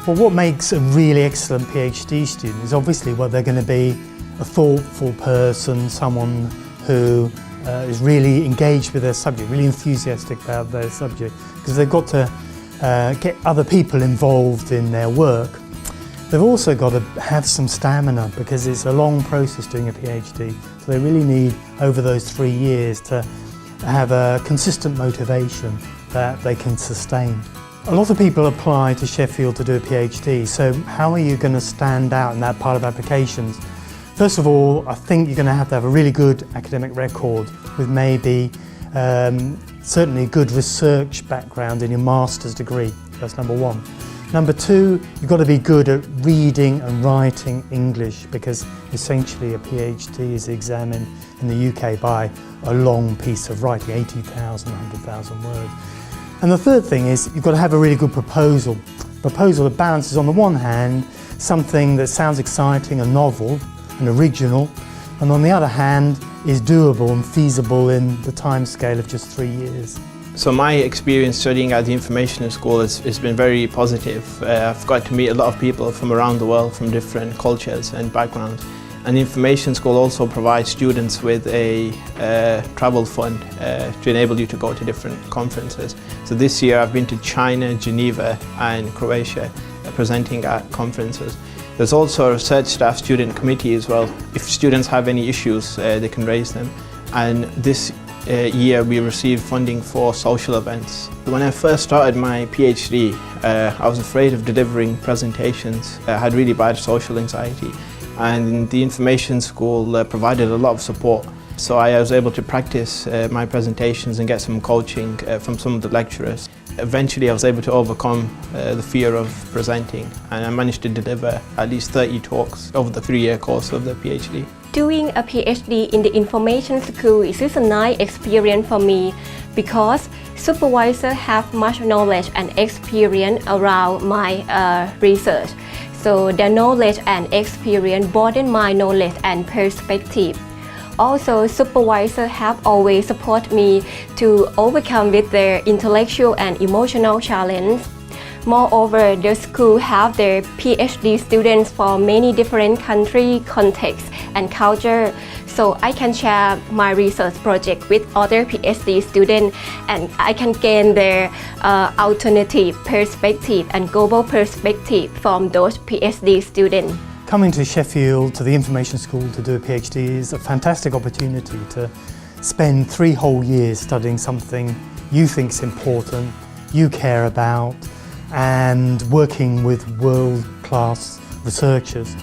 Well, what makes a really excellent PhD student is obviously, well, they're going to be a thoughtful person, someone who is really engaged with their subject, really enthusiastic about their subject, because they've got to get other people involved in their work. They've also got to have some stamina, because it's a long process doing a PhD, so they really need, over those 3 years, to have a consistent motivation that they can sustain. A lot of people apply to Sheffield to do a PhD, so how are you going to stand out in that part of applications? First of all, I think you're going to have a really good academic record with maybe certainly a good research background in your master's degree. That's number one. Number two, you've got to be good at reading and writing English, because essentially a PhD is examined in the UK by a long piece of writing, 80,000, 100,000 words. And the third thing is you've got to have a really good proposal. Proposal that balances, on the one hand, something that sounds exciting and novel and original, and on the other hand is doable and feasible in the time scale of just 3 years. So my experience studying at the information school has been very positive. I've got to meet a lot of people from around the world, from different cultures and backgrounds. And the information school also provides students with a travel fund to enable you to go to different conferences. So this year I've been to China, Geneva and Croatia presenting at conferences. There's also a research staff student committee as well. If students have any issues, they can raise them. And this year we received funding for social events. When I first started my PhD, I was afraid of delivering presentations. I had really bad social anxiety, and the information school provided a lot of support. So I was able to practice my presentations and get some coaching from some of the lecturers. Eventually I was able to overcome the fear of presenting, and I managed to deliver at least 30 talks over the 3-year course of the PhD. Doing a PhD in the information school is a nice experience for me, because supervisors have much knowledge and experience around my research. So their knowledge and experience broaden my knowledge and perspective. Also, supervisors have always supported me to overcome with their intellectual and emotional challenge. Moreover, the school have their PhD students from many different country, contexts and culture, so I can share my research project with other PhD students, and I can gain their alternative perspective and global perspective from those PhD students. Coming to Sheffield, to the information school to do a PhD is a fantastic opportunity to spend 3 whole years studying something you think is important, you care about, and working with world-class researchers.